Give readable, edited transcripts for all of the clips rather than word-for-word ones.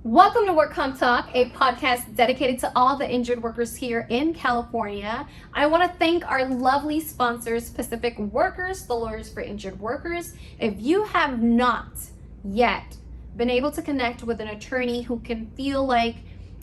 Welcome to Work Comp Talk, a podcast dedicated to all the injured workers here in California. I want to thank our lovely sponsors, Pacific Workers, the lawyers for injured workers. If you have not yet been able to connect with an attorney who can feel like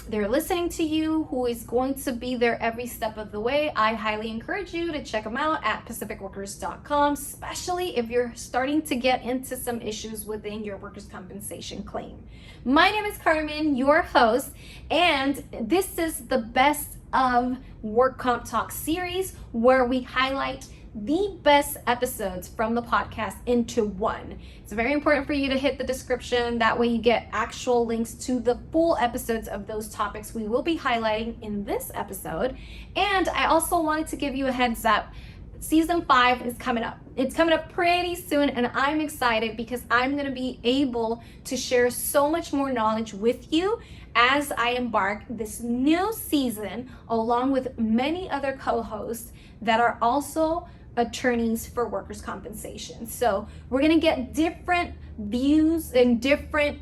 they're listening to you, who is going to be there every step of the way, I highly encourage you to check them out at pacificworkers.com, especially if you're starting to get into some issues within your workers' compensation claim. My name is Carmen, your host, and this is the Best of Work Comp Talk series where we highlight the best episodes from the podcast into one. It's very important for you to hit the description. That way you get actual links to the full episodes of those topics we will be highlighting in this episode. And I also wanted to give you a heads up. Season 5 is coming up. It's coming up pretty soon, and I'm excited because I'm going to be able to share so much more knowledge with you as I embark this new season, along with many other co-hosts that are also attorneys for workers' compensation. So we're going to get different views and different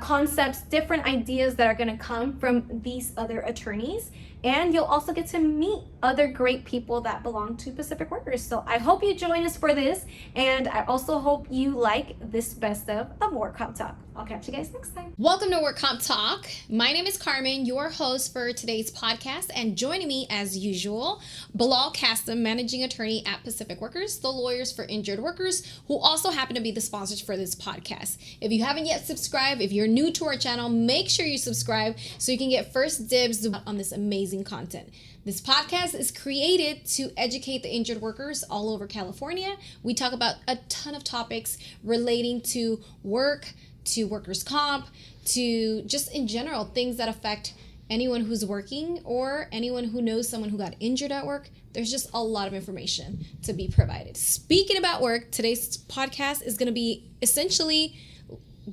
concepts, different ideas that are going to come from these other attorneys. And you'll also get to meet other great people that belong to Pacific Workers. So I hope you join us for this. And I also hope you like this best of Work Comp Talk. I'll catch you guys next time. Welcome to Work Comp Talk. My name is Carmen, your host for today's podcast. And joining me as usual, Bilal Kassim, managing attorney at Pacific Workers, the lawyers for injured workers, who also happen to be the sponsors for this podcast. If you haven't yet subscribed, if you're new to our channel, make sure you subscribe so you can get first dibs on this amazing content. This podcast is created to educate the injured workers all over California. We talk about a ton of topics relating to work, to workers' comp, to just in general things that affect anyone who's working or anyone who knows someone who got injured at work. There's just a lot of information to be provided. Speaking about work, today's podcast is going to be essentially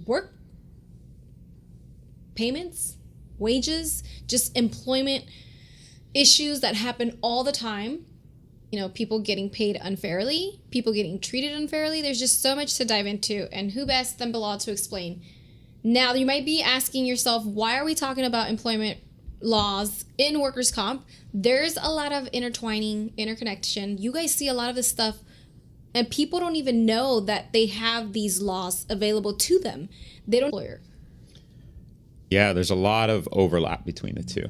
work payments, wages, just employment issues that happen all the time. You know, people getting paid unfairly, people getting treated unfairly. There's just so much to dive into, and who best than Bilal to explain. Now, you might be asking yourself, why are we talking about employment laws in workers' comp? There's a lot of intertwining, interconnection. You guys see a lot of this stuff, and people don't even know that they have these laws available to them. They don't lawyer. Yeah, there's a lot of overlap between the two.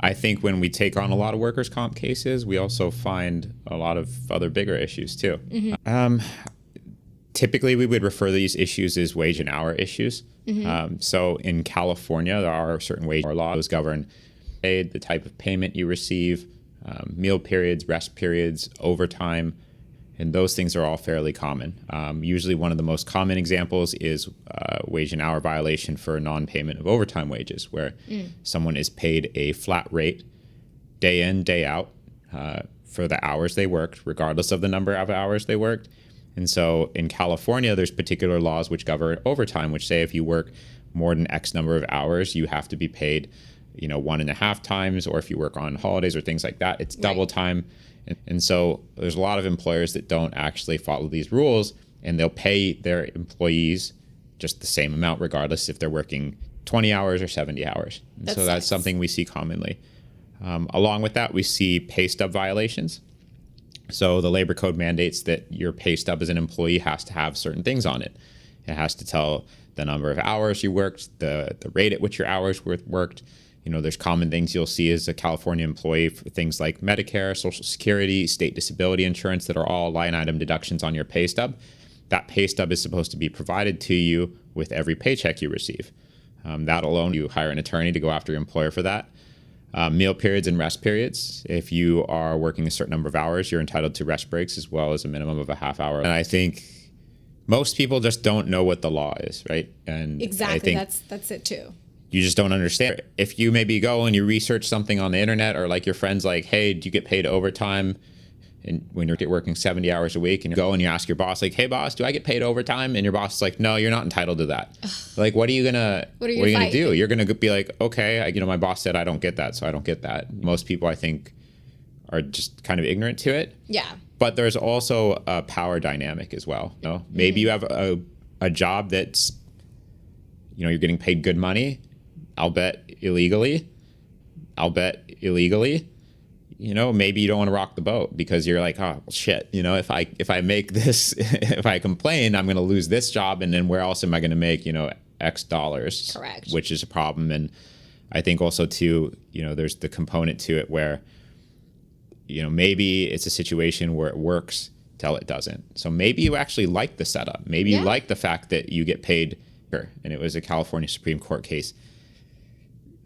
I think when we take on a lot of workers' comp cases, we also find a lot of other bigger issues too. Mm-hmm. Typically, we would refer to these issues as wage and hour issues. Mm-hmm. So in California, there are certain wage laws govern paid, the type of payment you receive, meal periods, rest periods, overtime, and those things are all fairly common. Usually one of the most common examples is wage and hour violation for non-payment of overtime wages, where someone is paid a flat rate day in, day out for the hours they worked, regardless of the number of hours they worked. And so in California, there's particular laws which govern overtime, which say if you work more than X number of hours, you have to be paid, 1.5 times, or if you work on holidays or things like that, it's double time. And so there's a lot of employers that don't actually follow these rules, and they'll pay their employees just the same amount regardless if they're working 20 hours or 70 hours. And so that's something we see commonly. Along with that, we see pay stub violations. So the labor code mandates that your pay stub as an employee has to have certain things on it. It has to tell the number of hours you worked, the rate at which your hours were worked. There's common things you'll see as a California employee for things like Medicare, Social Security, state disability insurance that are all line item deductions on your pay stub. That pay stub is supposed to be provided to you with every paycheck you receive. That alone, you hire an attorney to go after your employer for that. Meal periods and rest periods. If you are working a certain number of hours, you're entitled to rest breaks as well as a minimum of a half hour. And I think most people just don't know what the law is, right? And exactly, that's it too. You just don't understand. If you maybe go and you research something on the internet, or like your friend's like, hey, do you get paid overtime? And when you're working 70 hours a week, and you go and you ask your boss, like, hey boss, do I get paid overtime? And your boss is like, no, you're not entitled to that. Like, what are you gonna do? You're gonna be like, okay, my boss said I don't get that, so I don't get that. Most people, I think, are just kind of ignorant to it. Yeah. But there's also a power dynamic as well. Maybe you have a job that's you're getting paid good money, I'll bet illegally, maybe you don't want to rock the boat because you're like, oh, well, shit, if I make this, if I complain, I'm going to lose this job. And then where else am I going to make, X dollars? Correct. Which is a problem. And I think also too, there's the component to it where, maybe it's a situation where it works till it doesn't. So maybe you actually like the setup. Maybe you like the fact that you get paid. And it was a California Supreme Court case.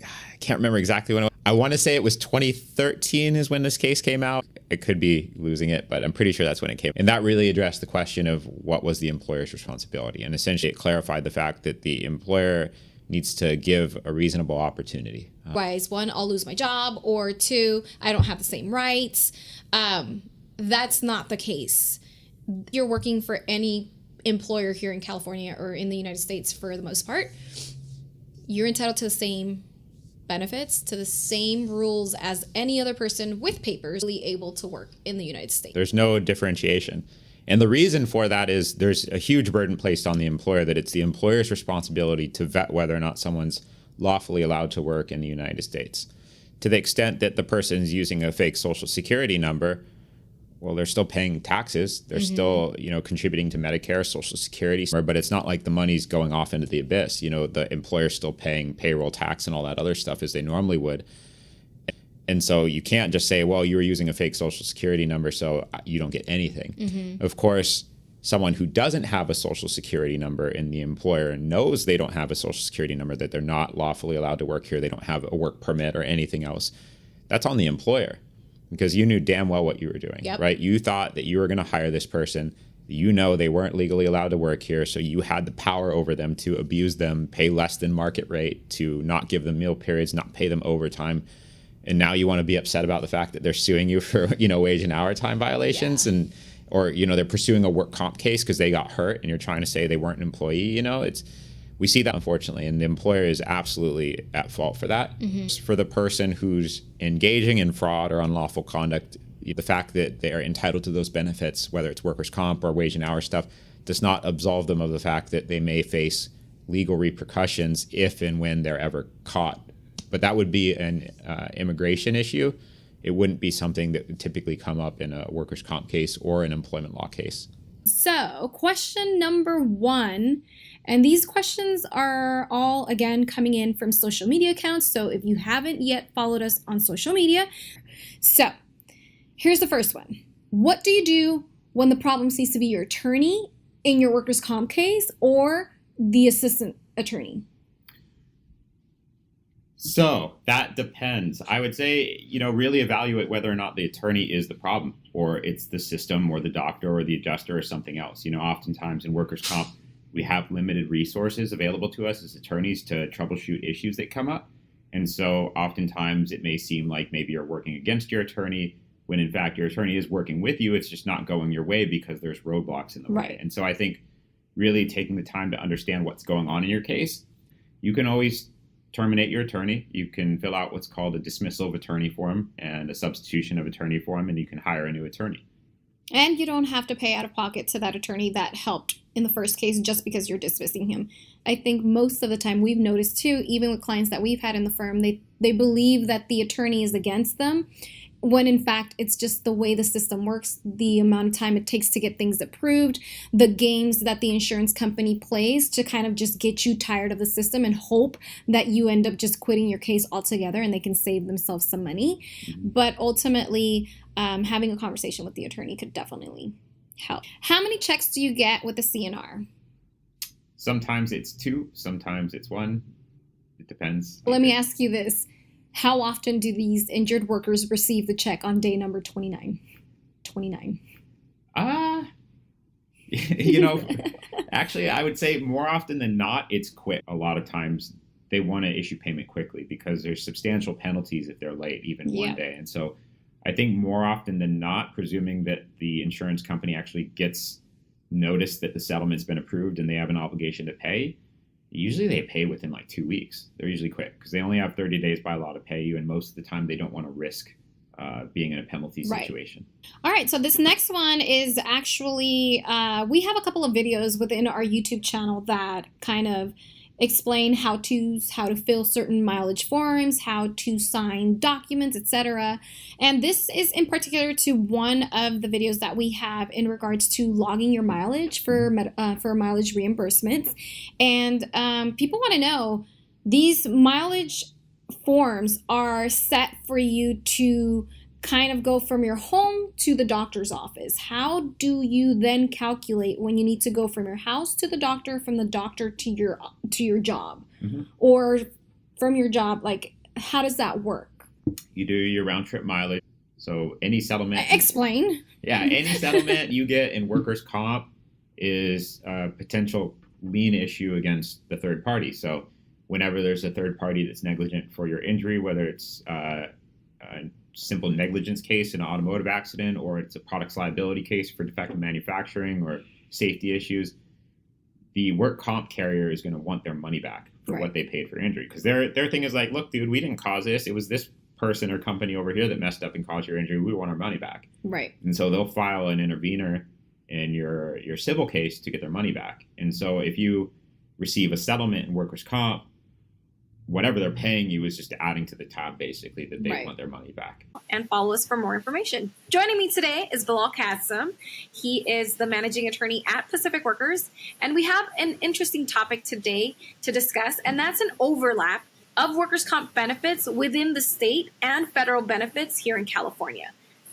I can't remember exactly when it was. I want to say it was 2013 is when this case came out. I could be losing it, but I'm pretty sure that's when it came. And that really addressed the question of what was the employer's responsibility. And essentially it clarified the fact that the employer needs to give a reasonable opportunity. Otherwise, one, I'll lose my job, or two, I don't have the same rights. That's not the case. You're working for any employer here in California or in the United States for the most part. You're entitled to the same benefits, to the same rules as any other person with papers able to work in the United States. There's no differentiation. And the reason for that is there's a huge burden placed on the employer that it's the employer's responsibility to vet whether or not someone's lawfully allowed to work in the United States. To the extent that the person is using a fake social security number, well, they're still paying taxes. They're still, contributing to Medicare, Social Security, but it's not like the money's going off into the abyss. The employer's still paying payroll tax and all that other stuff as they normally would. And so you can't just say, well, you were using a fake Social Security number, so you don't get anything. Of course, someone who doesn't have a Social Security number and the employer knows they don't have a Social Security number, that they're not lawfully allowed to work here, they don't have a work permit or anything else, that's on the employer. Because you knew damn well what you were doing, right? You thought that you were going to hire this person. They weren't legally allowed to work here. So you had the power over them to abuse them, pay less than market rate, to not give them meal periods, not pay them overtime. And now you want to be upset about the fact that they're suing you for, wage and hour time violations or they're pursuing a work comp case because they got hurt and you're trying to say they weren't an employee. We see that, unfortunately, and the employer is absolutely at fault for that. For the person who's engaging in fraud or unlawful conduct, the fact that they are entitled to those benefits, whether it's workers' comp or wage and hour stuff, does not absolve them of the fact that they may face legal repercussions if and when they're ever caught. But that would be an immigration issue. It wouldn't be something that would typically come up in a workers' comp case or an employment law case. So, question number 1, and these questions are all, again, coming in from social media accounts. So if you haven't yet followed us on social media. So, here's the first one. What do you do when the problem seems to be your attorney in your workers' comp case or the assistant attorney? So that depends. I would say, really evaluate whether or not the attorney is the problem, or it's the system or the doctor or the adjuster or something else. Oftentimes in workers' comp, we have limited resources available to us as attorneys to troubleshoot issues that come up. And so oftentimes it may seem like maybe you're working against your attorney when in fact your attorney is working with you. It's just not going your way because there's roadblocks in the way. And so I think really taking the time to understand what's going on in your case, you can always terminate your attorney. You can fill out what's called a dismissal of attorney form and a substitution of attorney form, and you can hire a new attorney. And you don't have to pay out of pocket to that attorney that helped in the first case just because you're dismissing him. I think most of the time we've noticed too, even with clients that we've had in the firm, they believe that the attorney is against them, when in fact it's just the way the system works, the amount of time it takes to get things approved, the games that the insurance company plays to kind of just get you tired of the system and hope that you end up just quitting your case altogether and they can save themselves some money. But ultimately, having a conversation with the attorney could definitely help. How many checks do you get with the CNR? Sometimes it's 2, sometimes it's 1. It depends. Let me ask you this. How often do these injured workers receive the check on day number 29? 29. Actually, I would say more often than not, it's quick. A lot of times they want to issue payment quickly because there's substantial penalties if they're late, even one day. And so I think more often than not, presuming that the insurance company actually gets notice that the settlement's been approved and they have an obligation to pay, usually they pay within like 2 weeks. They're usually quick because they only have 30 days by law to pay you. And most of the time they don't want to risk being in a penalty situation. All right. So this next one is actually, we have a couple of videos within our YouTube channel that kind of explain how to fill certain mileage forms, how to sign documents, etc. And this is in particular to one of the videos that we have in regards to logging your mileage for mileage reimbursements. And people want to know, these mileage forms are set for you to kind of go from your home to the doctor's office. How do you then calculate when you need to go from your house to the doctor, from the doctor to your job, or from your job? Like, how does that work? You do your round trip mileage. So any settlement. Explain. Yeah, any settlement you get in workers' comp is a potential lien issue against the third party. So whenever there's a third party that's negligent for your injury, whether it's a simple negligence case in an automotive accident, or it's a products liability case for defective manufacturing or safety issues, the work comp carrier is going to want their money back for what they paid for injury. Because their thing is like, look, dude, we didn't cause this. It was this person or company over here that messed up and caused your injury. We want our money back. Right. And so they'll file an intervener in your civil case to get their money back. And so if you receive a settlement in workers' comp, whatever they're paying you is just adding to the tab, basically, that they want their money back. And follow us for more information. Joining me today is Bilal Kassem. He is the managing attorney at Pacific Workers. And we have an interesting topic today to discuss, and that's an overlap of workers' comp benefits within the state and federal benefits here in California.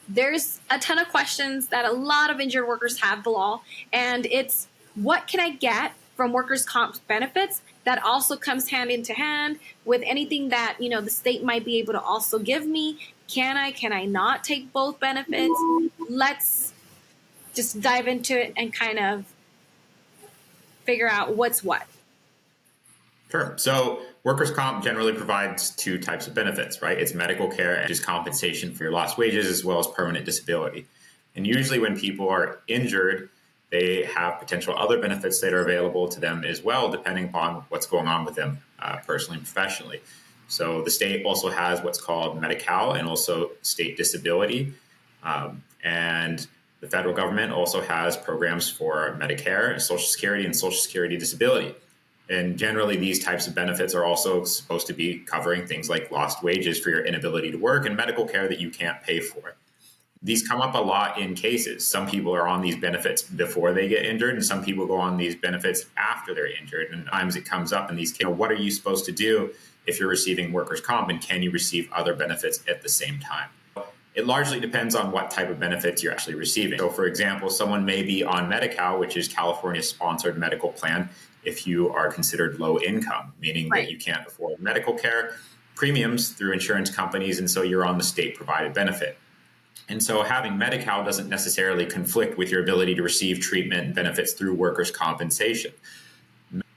There's a ton of questions that a lot of injured workers have, Bilal, and it's, what can I get from workers' comp benefits that also comes hand into hand with anything that, you know, the state might be able to also give me? Can I not take both benefits? Let's just dive into it and kind of figure out what's what. Sure. So workers' comp generally provides two types of benefits, right? It's medical care, which is compensation for your lost wages, as well as permanent disability. And usually when people are injured, they have potential other benefits that are available to them as well, depending upon what's going on with them personally and professionally. So the state also has what's called Medi-Cal and also state disability. And the federal government also has programs for Medicare, Social Security, and Social Security disability. And generally, these types of benefits are also supposed to be covering things like lost wages for your inability to work and medical care that you can't pay for. These come up a lot in cases. Some people are on these benefits before they get injured, and some people go on these benefits after they're injured. And times it comes up in these cases, what are you supposed to do if you're receiving workers' comp, and can you receive other benefits at the same time? It largely depends on what type of benefits you're actually receiving. So, for example, someone may be on Medi-Cal, which is California's sponsored medical plan, if you are considered low income, meaning that you can't afford medical care premiums through insurance companies, and so you're on the state-provided benefit. And so having Medi-Cal doesn't necessarily conflict with your ability to receive treatment and benefits through workers' compensation.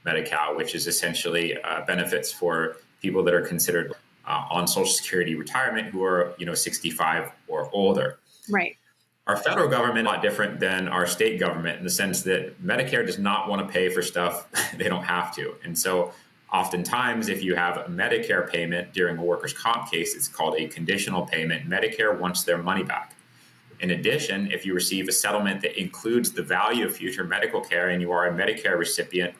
Medi-Cal, which is essentially benefits for people that are considered on Social Security retirement who are, 65 or older. Right. Our federal government is a lot different than our state government in the sense that Medicare does not want to pay for stuff they don't have to. And so oftentimes, if you have a Medicare payment during a workers' comp case, it's called a conditional payment. Medicare wants their money back. In addition, if you receive a settlement that includes the value of future medical care and you are a Medicare recipient,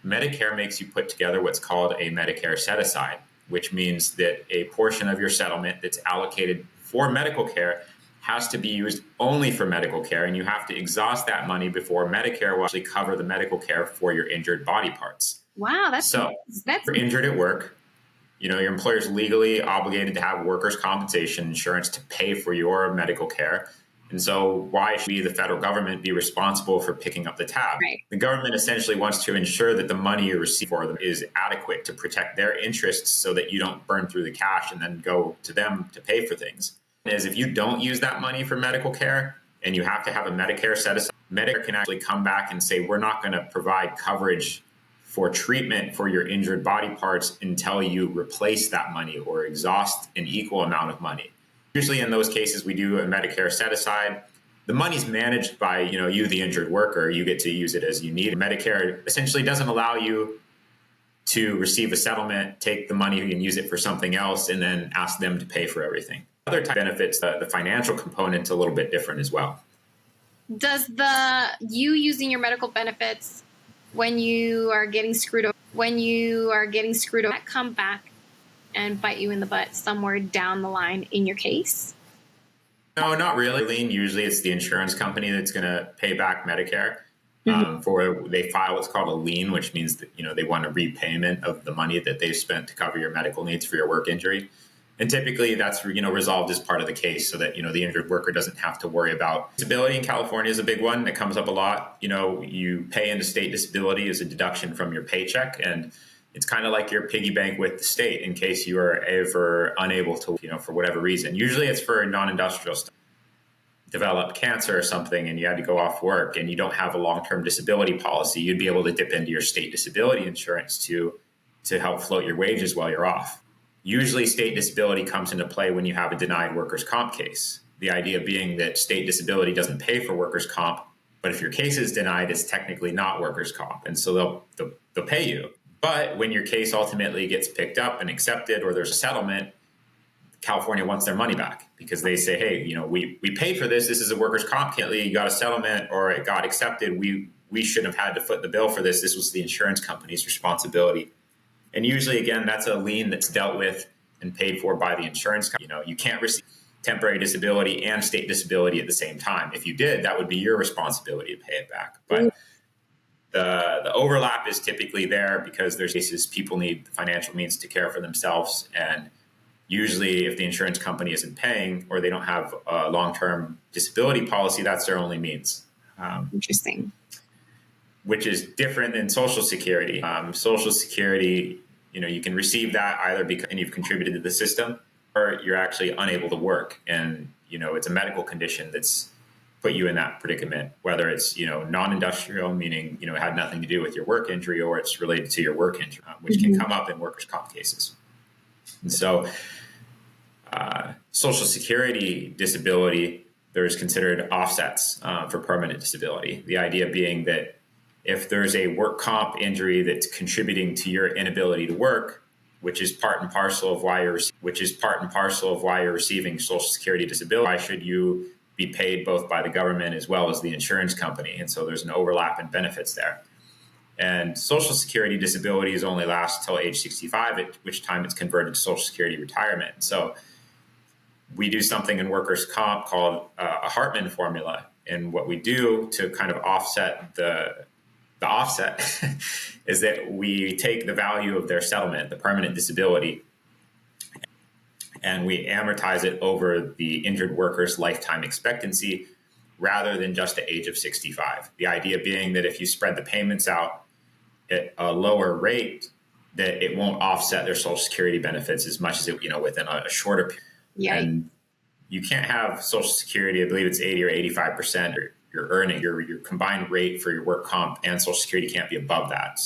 Medicare makes you put together what's called a Medicare set-aside, which means that a portion of your settlement that's allocated for medical care has to be used only for medical care, and you have to exhaust that money before Medicare will actually cover the medical care for your injured body parts. Wow, that's you're injured at work. Your employer is legally obligated to have workers' compensation insurance to pay for your medical care. And so why should we, the federal government, be responsible for picking up the tab? Right. The government essentially wants to ensure that the money you receive for them is adequate to protect their interests so that you don't burn through the cash and then go to them to pay for things. Is if you don't use that money for medical care and you have to have a Medicare set aside, Medicare can actually come back and say, we're not going to provide coverage for treatment for your injured body parts until you replace that money or exhaust an equal amount of money. Usually in those cases, we do a Medicare set aside. The money's managed by, you, the injured worker. You get to use it as you need. Medicare essentially doesn't allow you to receive a settlement, take the money and use it for something else, and then ask them to pay for everything. Other type of benefits, the financial component's a little bit different as well. Does you using your medical benefits when you are getting screwed over, that come back and bite you in the butt somewhere down the line in your case? No, not really. Usually it's the insurance company that's going to pay back Medicare. For they file what's called a lien, which means that they want a repayment of the money that they've spent to cover your medical needs for your work injury. And typically that's resolved as part of the case, so that the injured worker doesn't have to worry about disability. In California is a big one that comes up a lot. You pay into state disability as a deduction from your paycheck, and it's kind of like your piggy bank with the state in case you are ever unable to, for whatever reason. Usually it's for non-industrial stuff. Develop cancer or something and you had to go off work and you don't have a long-term disability policy, you'd be able to dip into your state disability insurance to help float your wages while you're off. Usually state disability comes into play when you have a denied workers' comp case. The idea being that state disability doesn't pay for workers' comp, but if your case is denied, it's technically not workers' comp. And so they'll pay you. But when your case ultimately gets picked up and accepted or there's a settlement, California wants their money back because they say, hey, we paid for this. This is a workers' comp. You got a settlement or it got accepted. We shouldn't have had to foot the bill for this. This was the insurance company's responsibility. And usually, again, that's a lien that's dealt with and paid for by the insurance company. You can't receive temporary disability and state disability at the same time. If you did, that would be your responsibility to pay it back. But the overlap is typically there because there's cases people need the financial means to care for themselves, and usually if the insurance company isn't paying or they don't have a long-term disability policy, that's their only means. Interesting. Which is different than Social Security. Social Security, you can receive that either because you've contributed to the system or you're actually unable to work. And, it's a medical condition that's put you in that predicament, whether it's, non-industrial, meaning, it had nothing to do with your work injury, or it's related to your work injury, which can come up in workers' comp cases. And so Social Security disability, there's considered offsets for permanent disability. The idea being that if there's a work comp injury that's contributing to your inability to work, which is part and parcel of why you're receiving Social Security disability, why should you be paid both by the government as well as the insurance company? And so there's an overlap in benefits there. And Social Security disability is only lasts till age 65, at which time it's converted to Social Security retirement. So we do something in workers' comp called a Hartman formula. And what we do to kind of offset the offset is that we take the value of their settlement, the permanent disability, and we amortize it over the injured worker's lifetime expectancy rather than just the age of 65. The idea being that if you spread the payments out at a lower rate, that it won't offset their Social Security benefits as much as it, within a shorter period. Yeah. And you can't have Social Security, I believe it's 80 or 85%. You're earning your combined rate for your work comp and Social Security can't be above that.